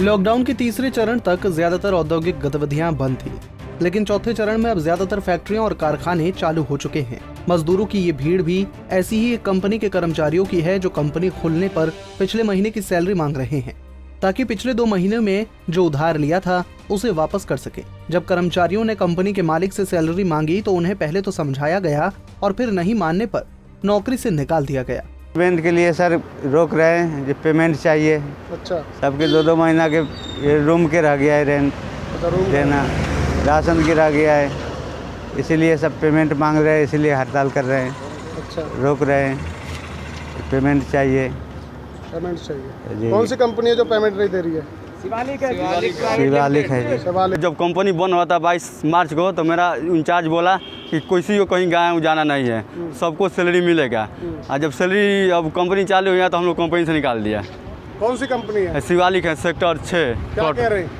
Lockdown के तीसरे चरण तक ज्यादातर औद्योगिक गतिविधियां बंद थी, लेकिन चौथे चरण में अब ज्यादातर फैक्ट्रियां और कारखाने चालू हो चुके हैं। मजदूरों की ये भीड़ भी ऐसी ही एक कंपनी के कर्मचारियों की है जो कंपनी खुलने पर पिछले महीने की सैलरी मांग रहे हैं, ताकि पिछले 2 महीने में जो उधार लिया था उसे वापस कर सके। जब कर्मचारियों ने कंपनी के मालिक से सैलरी मांगी तो उन्हें पहले तो समझाया गया और फिर नहीं मानने पर नौकरी से निकाल दिया गया। पेमेंट के लिए सर रोक रहे हैं, जो पेमेंट चाहिए। अच्छा, सबके 2-2 महीना के ये रूम के रह गया है, रेंट देना, राशन की रह गया है, इसीलिए सब पेमेंट मांग रहे हैं, इसीलिए हड़ताल कर रहे हैं। अच्छा, रोक रहे हैं, पेमेंट चाहिए। पेमेंट चाहिए। जी। कौन सी कंपनी है जो पेमेंट नहीं दे रही है? शिवालिक है जी। शिवालिक। जब कंपनी बंद हुआ था 22 मार्च को, तो मेरा इंचार्ज बोला कि किसी को कहीं गाँव जाना नहीं है, सबको सैलरी मिलेगा। और जब सैलरी अब कंपनी चालू हुआ तो हम लोग कंपनी से निकाल दिया। कौन सी कंपनी है? शिवालिक है, सेक्टर 6। क्या कह रहे हैं?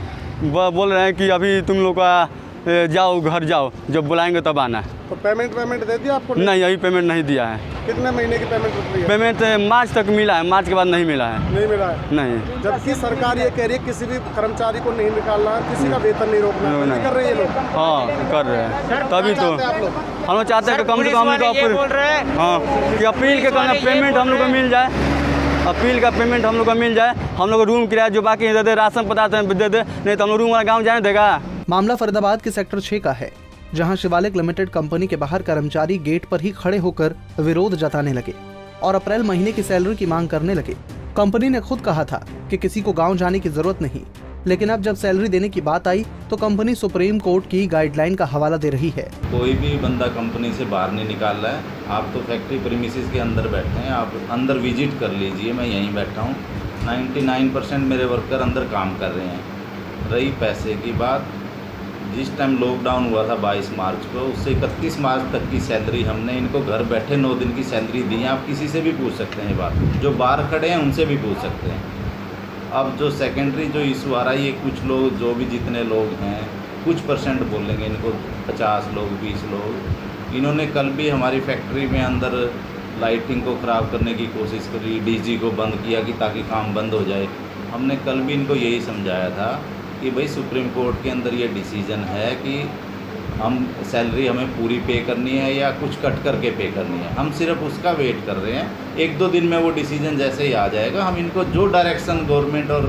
बोल रहे हैं कि अभी तुम लोग का जाओ, घर जाओ, जब बुलाएंगे तब आना। तो पेमेंट दे दिया आपको? नहीं, अभी पेमेंट नहीं दिया है। कितने महीने की पेमेंट रुक रही है? पेमेंट मार्च तक मिला है, मार्च के बाद नहीं मिला है। नहीं मिला है? नहीं। जबकि सरकार ये कह रही है किसी भी कर्मचारी को नहीं निकालना, किसी का वेतन नहीं रोकना, नहीं कर रहे ये लोग। हाँ, कर रहे हैं। तभी तो आप लोग हम लोग चाहते हैं कि कम से कम हम लोग हाँ कि अपील के करना पेमेंट हम लोग को मिल जाए, अपील का पेमेंट हम लोग को मिल जाए। हम लोग रूम किराया जो बाकी दे दे, राशन पदार्थ दे दे, नहीं तो हम लोग रूम वाला गाँव जाने देगा। मामला फरीदाबाद के सेक्टर 6 का है, जहां शिवालिक लिमिटेड कंपनी के बाहर कर्मचारी गेट पर ही खड़े होकर विरोध जताने लगे और अप्रैल महीने की सैलरी की मांग करने लगे। कंपनी ने खुद कहा था कि किसी को गांव जाने की जरूरत नहीं, लेकिन अब जब सैलरी देने की बात आई तो कंपनी सुप्रीम कोर्ट की गाइडलाइन का हवाला दे रही है। कोई भी बंदा कंपनी से बाहर नहीं निकाल रहा है। आप तो फैक्ट्री प्रीमिसेस के अंदर बैठे हैं, आप अंदर विजिट कर लीजिए, मैं यहीं बैठा हूँ। 99% मेरे वर्कर अंदर काम कर रहे हैं। रही पैसे की बात, जिस टाइम लॉकडाउन हुआ था 22 मार्च को, उससे 31 मार्च तक की सैलरी हमने इनको घर बैठे 9 दिन की सैलरी दी है। आप किसी से भी पूछ सकते हैं ये बात, जो बाहर खड़े हैं उनसे भी पूछ सकते हैं। अब जो सेकेंडरी जो इशू आ रहा है, ये कुछ लोग जो भी जितने लोग हैं कुछ % बोलेंगे इनको, 50 लोग 20 लोग, इन्होंने कल भी हमारी फैक्ट्री में अंदर लाइटिंग को ख़राब करने की कोशिश करी, डीजी को बंद किया कि ताकि काम बंद हो जाए। हमने कल भी इनको यही समझाया था कि भाई सुप्रीम कोर्ट के अंदर ये डिसीजन है कि हम सैलरी हमें पूरी पे करनी है या कुछ कट करके पे करनी है। हम सिर्फ उसका वेट कर रहे हैं। 1-2 दिन में वो डिसीजन जैसे ही आ जाएगा, हम इनको जो डायरेक्शन गवर्नमेंट और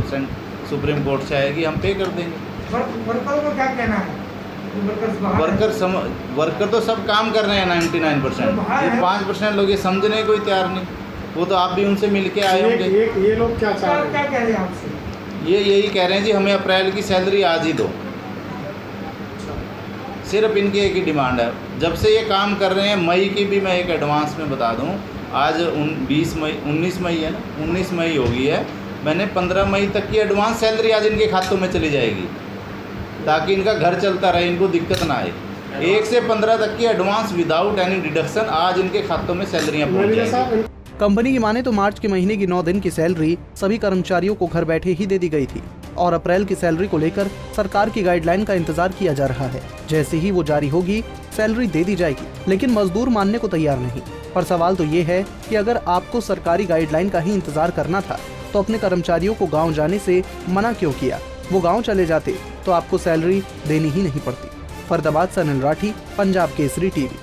सुप्रीम कोर्ट से आएगी हम पे कर देंगे। वर्कर को क्या कहना है? वर्कर तो सब काम कर रहे हैं 99%। ये 5% लोग ये समझने को ही तैयार नहीं। वो तो आप भी उनसे मिल के आए होंगे। ये लोग क्या चाह रहे हैं? क्या कह रहे हैं आपसे? ये यही कह रहे हैं जी हमें अप्रैल की सैलरी आज ही दो। सिर्फ इनकी एक ही डिमांड है। जब से ये काम कर रहे हैं, मई की भी मैं एक एडवांस में बता दूं, आज 19 मई है ना, 19 मई हो गई है। मैंने 15 मई तक की एडवांस सैलरी आज इनके खातों में चली जाएगी, ताकि इनका घर चलता रहे, इनको दिक्कत ना आए। 1 से 15 तक की एडवांस विदाउट एनी डिडक्शन आज इनके खातों में सैलरियाँ पहुँच जाएंगी। कंपनी की माने तो मार्च के महीने की 9 दिन की सैलरी सभी कर्मचारियों को घर बैठे ही दे दी गई थी और अप्रैल की सैलरी को लेकर सरकार की गाइडलाइन का इंतजार किया जा रहा है। जैसे ही वो जारी होगी सैलरी दे दी जाएगी, लेकिन मजदूर मानने को तैयार नहीं। पर सवाल तो ये है कि अगर आपको सरकारी गाइडलाइन का ही इंतजार करना था तो अपने कर्मचारियों को गाँव जाने से मना क्यों किया? वो गाँव चले जाते तो आपको सैलरी देनी ही नहीं पड़ती। फरीदाबाद से अनिल राठी, पंजाब केसरी टीवी।